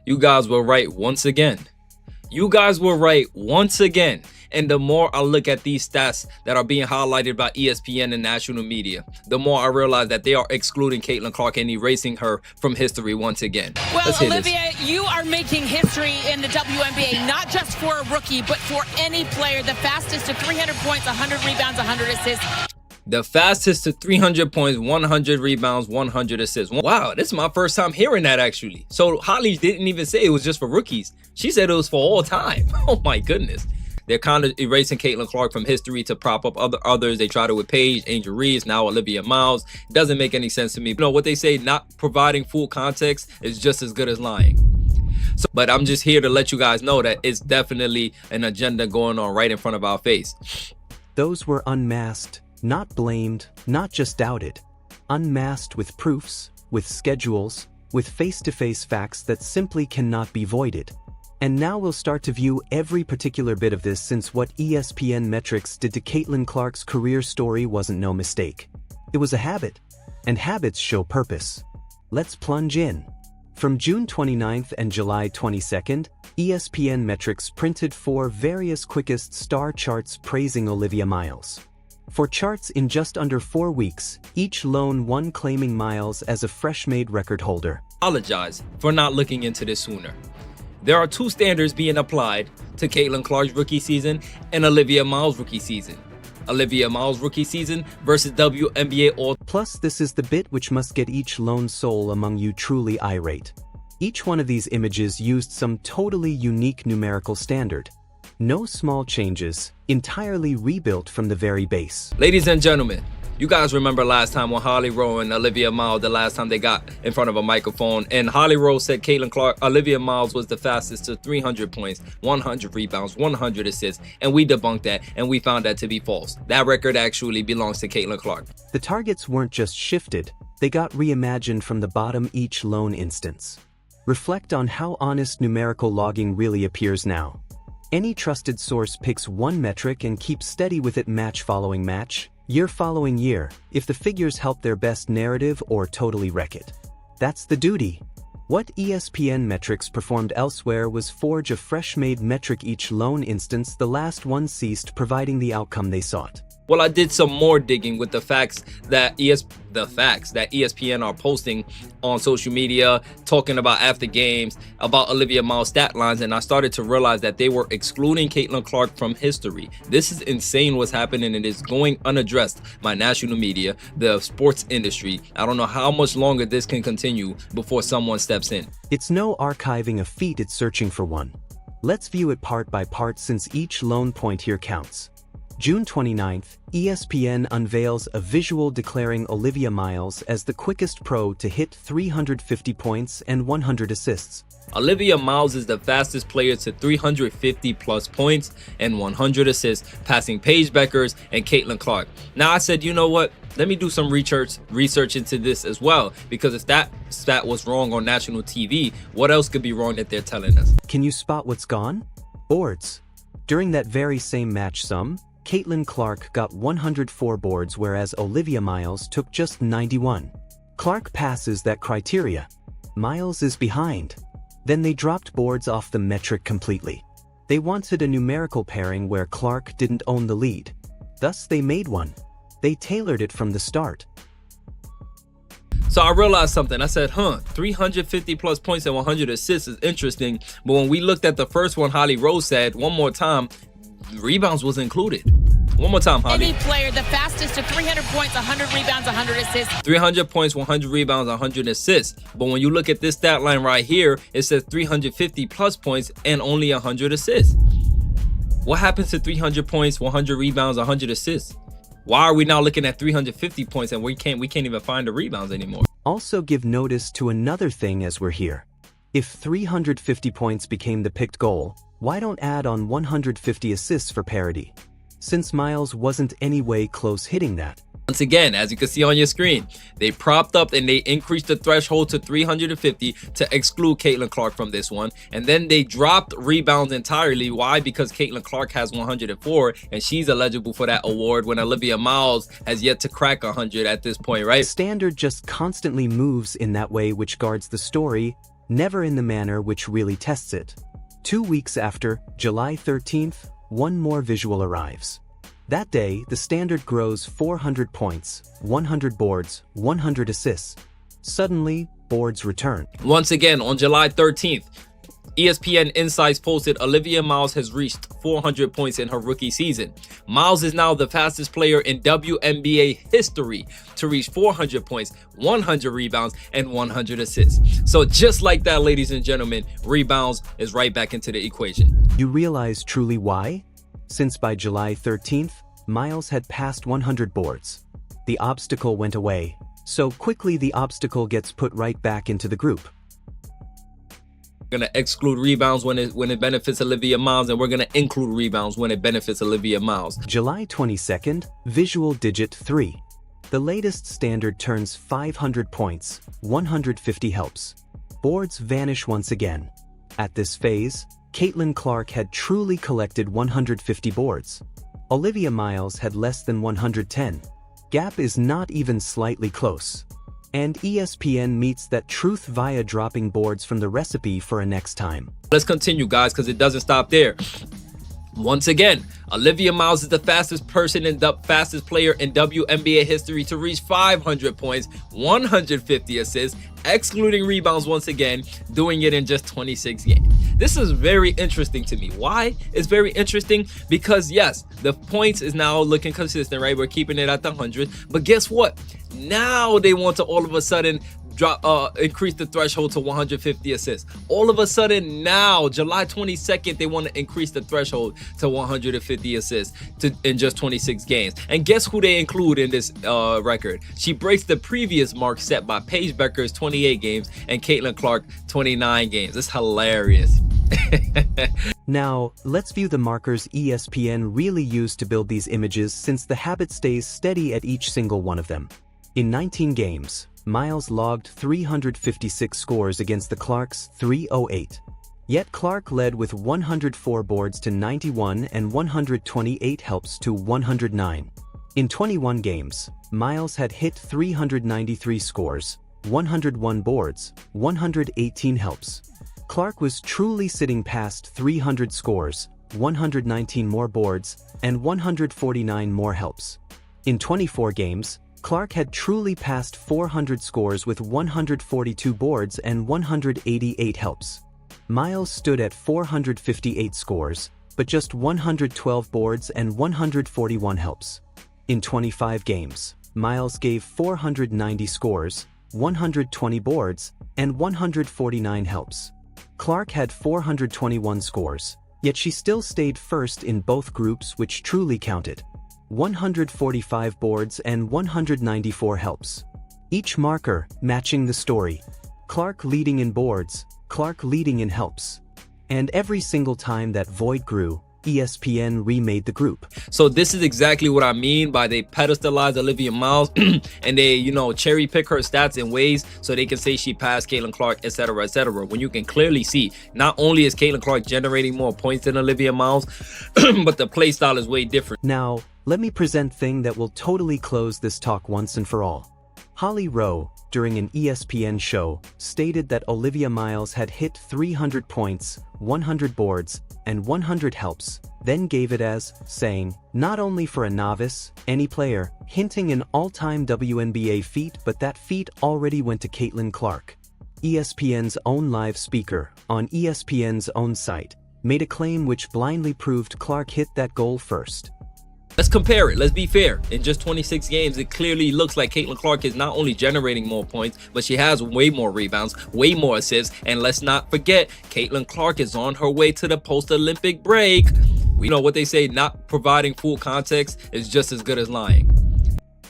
You guys were right once again. You guys were right once again. And the more I look at these stats that are being highlighted by ESPN and national media, the more I realize that they are excluding Caitlin Clark and erasing her from history once again. Well, Olivia, you are making history in the WNBA, not just for a rookie, but for any player. The fastest to 300 points, 100 rebounds, 100 assists. The fastest to 300 points, 100 rebounds, 100 assists. Wow, this is my first time hearing that, actually. So Holly didn't even say it was just for rookies. She said it was for all time. Oh my goodness. They're kind of erasing Caitlin Clark from history to prop up others. They tried it with Paige, Angel Reese, now Olivia Miles. It doesn't make any sense to me. You know what they say, not providing full context is just as good as lying. So, but I'm just here to let you guys know that it's definitely an agenda going on right in front of our face. Those were unmasked, not blamed, not just doubted. Unmasked with proofs, with schedules, with face-to-face facts that simply cannot be voided. And now we'll start to view every particular bit of this, since what ESPN metrics did to Caitlin Clark's career story wasn't no mistake. It was a habit, and habits show purpose. Let's plunge in. From June 29th and July 22nd, ESPN metrics printed 4 various quickest star charts praising Olivia Miles. For charts in just under 4 weeks, each lone one claiming Miles as a fresh-made record holder. Apologize for not looking into this sooner. There are 2 standards being applied to Caitlin Clark's rookie season and Olivia Miles' rookie season. Olivia Miles' rookie season versus WNBA All. Plus, this is the bit which must get each lone soul among you truly irate. Each one of these images used some totally unique numerical standard. No small changes, entirely rebuilt from the very base. Ladies and gentlemen, you guys remember last time when Holly Rowe and Olivia Miles, the last time they got in front of a microphone, and Holly Rowe said Olivia Miles was the fastest to 300 points, 100 rebounds, 100 assists, and we debunked that, and we found that to be false. That record actually belongs to Caitlin Clark. The targets weren't just shifted, they got reimagined from the bottom each lone instance. Reflect on how honest numerical logging really appears now. Any trusted source picks one metric and keeps steady with it match following match, year following year, if the figures help their best narrative or totally wreck it. That's the duty. What ESPN metrics performed elsewhere was forge a fresh-made metric each lone instance. The last one ceased providing the outcome they sought. Well, I did some more digging with the facts that ESPN are posting on social media, talking about after games, about Olivia Miles' stat lines, and I started to realize that they were excluding Caitlin Clark from history. This is insane what's happening, and it's going unaddressed by national media, the sports industry. I don't know how much longer this can continue before someone steps in. It's no archiving a feat, it's searching for one. Let's view it part by part, since each lone point here counts. June 29th, ESPN unveils a visual declaring Olivia Miles as the quickest pro to hit 350 points and 100 assists. Olivia Miles is the fastest player to 350 plus points and 100 assists, passing Paige Bueckers and Caitlin Clark. Now I said, you know what? Let me do some research into this as well, because if that stat was wrong on national TV, what else could be wrong that they're telling us? Can you spot what's gone? Boards. During that very same match Caitlin Clark got 104 boards, whereas Olivia Miles took just 91. Clark passes that criteria. Miles is behind. Then they dropped boards off the metric completely. They wanted a numerical pairing where Clark didn't own the lead. Thus they made one. They tailored it from the start. So I realized something. I said, 350 plus points and 100 assists is interesting. But when we looked at the first one, Holly Rowe said, one more time, rebounds was included. One more time, Holly. Any player the fastest to 300 points, 100 rebounds, 100 assists. 300 points, 100 rebounds, 100 assists. But when you look at this stat line right here, it says 350 plus points and only 100 assists. What happens to 300 points, 100 rebounds, 100 assists? Why are we now looking at 350 points and we can't even find the rebounds anymore? Also give notice to another thing as we're here. If 350 points became the picked goal, why don't add on 150 assists for parity? Since Miles wasn't anyway close hitting that. Once again, as you can see on your screen, they propped up and they increased the threshold to 350 to exclude Caitlin Clark from this one. And then they dropped rebounds entirely. Why? Because Caitlin Clark has 104 and she's eligible for that award, when Olivia Miles has yet to crack 100 at this point, right? The standard just constantly moves in that way, which guards the story never in the manner which really tests it. 2 weeks after, July 13th, one more visual arrives. That day, the standard grows 400 points, 100 boards, 100 assists. Suddenly, boards return. Once again, on July 13th, ESPN Insights posted Olivia Miles has reached 400 points in her rookie season. Miles is now the fastest player in WNBA history to reach 400 points, 100 rebounds, and 100 assists. So just like that, ladies and gentlemen, rebounds is right back into the equation. You realize truly why? Since by July 13th, Miles had passed 100 boards. The obstacle went away. So quickly the obstacle gets put right back into the group. We're going to exclude rebounds when it benefits Olivia Miles, and we're going to include rebounds when it benefits Olivia Miles. July 22nd, visual digit 3. The latest standard turns 500 points, 150 helps. Boards vanish once again. At this phase, Caitlin Clark had truly collected 150 boards. Olivia Miles had less than 110. Gap is not even slightly close. And ESPN meets that truth via dropping boards from the recipe for a next time. Let's continue, guys, because it doesn't stop there. Once again, Olivia Miles is the fastest person and the fastest player in WNBA history to reach 500 points, 150 assists, excluding rebounds once again, doing it in just 26 games. This is very interesting to me. Why? It's very interesting because, yes, the points is now looking consistent, right? We're keeping it at the 100. But guess what? Now they want to all of a sudden increase the threshold to 150 assists. All of a sudden now, July 22nd, they want to increase the threshold to 150 assists in just 26 games. And guess who they include in this record? She breaks the previous mark set by Paige Becker's 28 games and Caitlin Clark 29 games. It's hilarious. Now, let's view the markers ESPN really used to build these images, since the habit stays steady at each single one of them. In 19 games, Miles logged 356 scores against the Clarks' 308. Yet Clark led with 104 boards to 91 and 128 helps to 109. In 21 games, Miles had hit 393 scores, 101 boards, 118 helps. Clark was truly sitting past 300 scores, 119 more boards, and 149 more helps. In 24 games, Clark had truly passed 400 scores with 142 boards and 188 helps. Miles stood at 458 scores, but just 112 boards and 141 helps. In 25 games, Miles gave 490 scores, 120 boards, and 149 helps. Clark had 421 scores, yet she still stayed first in both groups, which truly counted. 145 boards and 194 helps. Each marker matching the story. Clark leading in boards, Clark leading in helps. And every single time that void grew, ESPN remade the group. So this is exactly what I mean by they pedestalize Olivia Miles and they, cherry pick her stats in ways so they can say she passed Caitlin Clark, etc., etc. When you can clearly see not only is Caitlin Clark generating more points than Olivia Miles, but the play style is way different. Now, let me present thing that will totally close this talk once and for all. Holly Rowe, during an ESPN show, stated that Olivia Miles had hit 300 points, 100 boards, and 100 helps, then gave it as, saying, not only for a novice, any player, hinting an all-time WNBA feat, but that feat already went to Caitlin Clark. ESPN's own live speaker, on ESPN's own site, made a claim which blindly proved Clark hit that goal first. Let's compare it. Let's be fair. In just 26 games, it clearly looks like Caitlin Clark is not only generating more points, but she has way more rebounds, way more assists. And let's not forget, Caitlin Clark is on her way to the post-Olympic break. We know what they say, not providing full context is just as good as lying.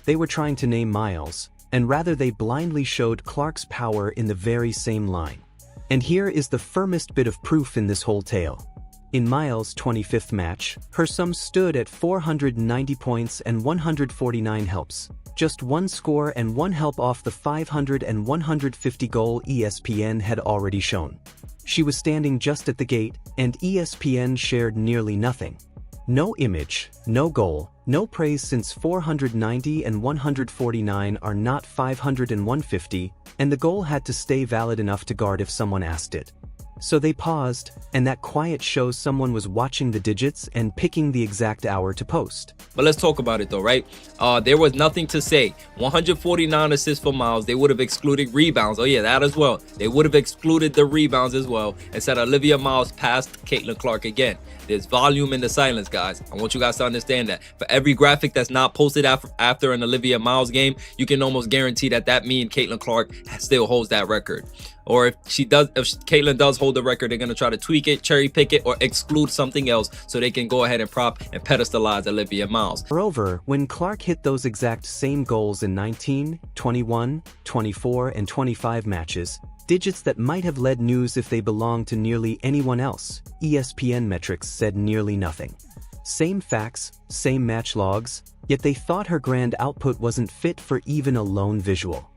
They were trying to name Miles, and rather they blindly showed Clark's power in the very same line. And here is the firmest bit of proof in this whole tale. In Miles' 25th match, her sum stood at 490 points and 149 helps, just one score and one help off the 500 and 150 goal ESPN had already shown. She was standing just at the gate, and ESPN shared nearly nothing. No image, no goal, No praise since 490 and 149 are not 500 and 150, and the goal had to stay valid enough to guard if someone asked it. So they paused, and that quiet shows someone was watching the digits and picking the exact hour to post. But let's talk about it though, right? There was nothing to say. 149 assists for Miles. They would have excluded rebounds. Oh yeah, that as well. They would have excluded the rebounds as well and said Olivia Miles passed Caitlin Clark again. There's volume in the silence, guys. I want you guys to understand that. For every graphic that's not posted after an Olivia Miles game, you can almost guarantee that means Caitlin Clark still holds that record. Or if Caitlin does hold the record, they're going to try to tweak it, cherry pick it, or exclude something else so they can go ahead and prop and pedestalize Olivia Miles. Moreover, when Clark hit those exact same goals in 19, 21, 24, and 25 matches, digits that might have led news if they belonged to nearly anyone else, ESPN metrics said nearly nothing. Same facts, same match logs, yet they thought her grand output wasn't fit for even a lone visual.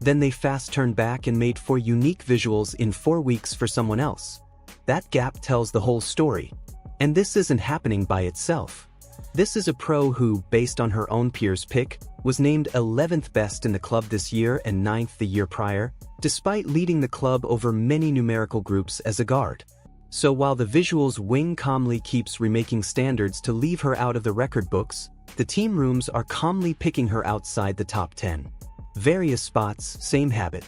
Then they fast turned back and made 4 unique visuals in 4 weeks for someone else. That gap tells the whole story. And this isn't happening by itself. This is a pro who, based on her own peers' pick, was named 11th best in the club this year and 9th the year prior, despite leading the club over many numerical groups as a guard. So while the visuals wing calmly keeps remaking standards to leave her out of the record books, the team rooms are calmly picking her outside the top 10. Various spots, same habit.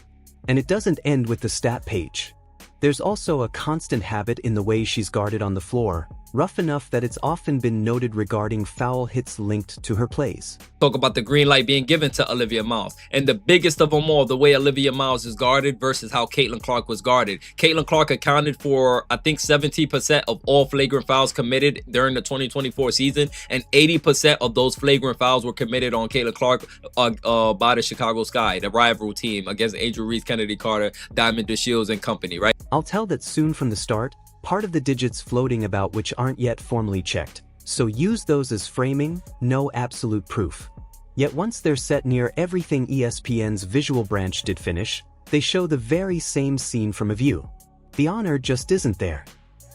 And it doesn't end with the stat page. There's also a constant habit in the way she's guarded on the floor, rough enough that it's often been noted regarding foul hits linked to her plays. Talk about the green light being given to Olivia Miles. And the biggest of them all, the way Olivia Miles is guarded versus how Caitlin Clark was guarded. Caitlin Clark accounted for, I think, 70% of all flagrant fouls committed during the 2024 season. And 80% of those flagrant fouls were committed on Caitlin Clark by the Chicago Sky, the rival team against Angel Reese, Kennedy Carter, Diamond DeShields and company, right? I'll tell that soon from the start, part of the digits floating about which aren't yet formally checked, so use those as framing, no absolute proof. Yet once they're set near everything ESPN's visual branch did finish, they show the very same scene from a view. The honor just isn't there.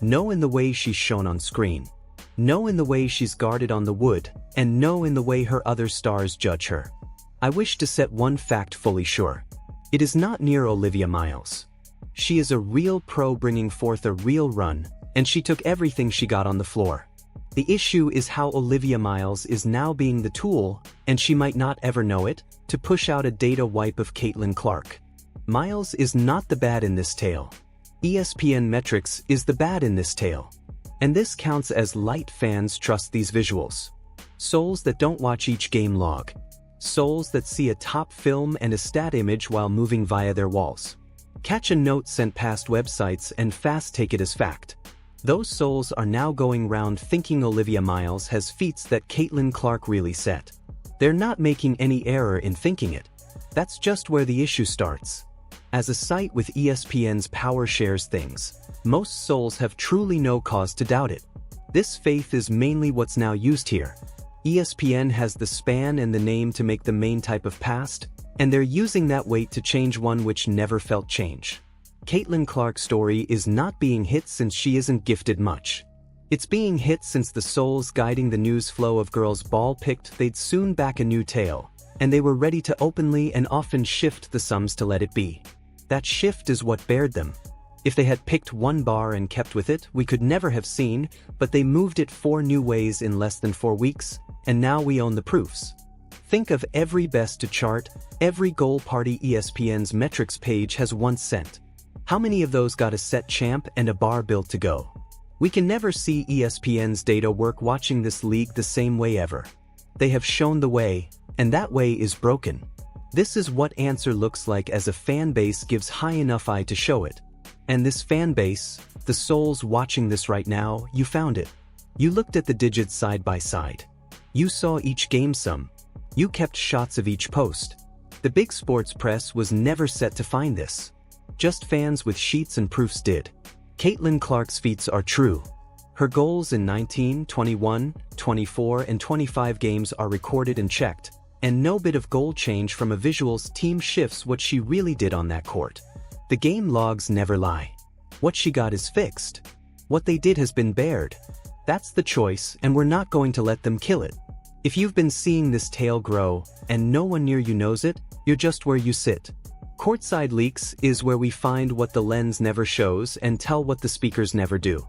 No in the way she's shown on screen. No in the way she's guarded on the wood, and no in the way her other stars judge her. I wish to set one fact fully sure. It is not near Olivia Miles. She is a real pro bringing forth a real run, and she took everything she got on the floor. The issue is how Olivia Miles is now being the tool, and she might not ever know it, to push out a data wipe of Caitlin Clark. Miles is not the bad in this tale. ESPN metrics is the bad in this tale. And this counts as light fans trust these visuals. Souls that don't watch each game log. Souls that see a top film and a stat image while moving via their walls. Catch a note sent past websites and fast take it as fact. Those souls are now going round thinking Olivia Miles has feats that Caitlin Clark really set. They're not making any error in thinking it. That's just where the issue starts. As a site with ESPN's power shares things, most souls have truly no cause to doubt it. This faith is mainly what's now used here. ESPN has the span and the name to make the main type of past, and they're using that weight to change one which never felt change. Caitlin Clark's story is not being hit since she isn't gifted much. It's being hit since the souls guiding the news flow of girls ball picked they'd soon back a new tale, and they were ready to openly and often shift the sums to let it be. That shift is what bared them. If they had picked one bar and kept with it, we could never have seen, but they moved it 4 new ways in less than 4 weeks, and now we own the proofs. Think of every best to chart, every goal party ESPN's metrics page has once sent. How many of those got a set champ and a bar built to go? We can never see ESPN's data work watching this league the same way ever. They have shown the way, and that way is broken. This is what answer looks like as a fan base gives high enough eye to show it. And this fan base, the souls watching this right now, you found it. You looked at the digits side by side. You saw each game sum. You kept shots of each post. The big sports press was never set to find this. Just fans with sheets and proofs did. Caitlin Clark's feats are true. Her goals in 19, 21, 24, and 25 games are recorded and checked, and no bit of goal change from a visuals team shifts what she really did on that court. The game logs never lie. What she got is fixed. What they did has been bared. That's the choice, and we're not going to let them kill it. If you've been seeing this tail grow, and no one near you knows it, you're just where you sit. Courtside Leaks is where we find what the lens never shows and tell what the speakers never do.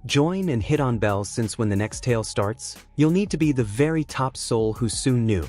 Join and hit on bells, since when the next tale starts, you'll need to be the very top soul who soon knew.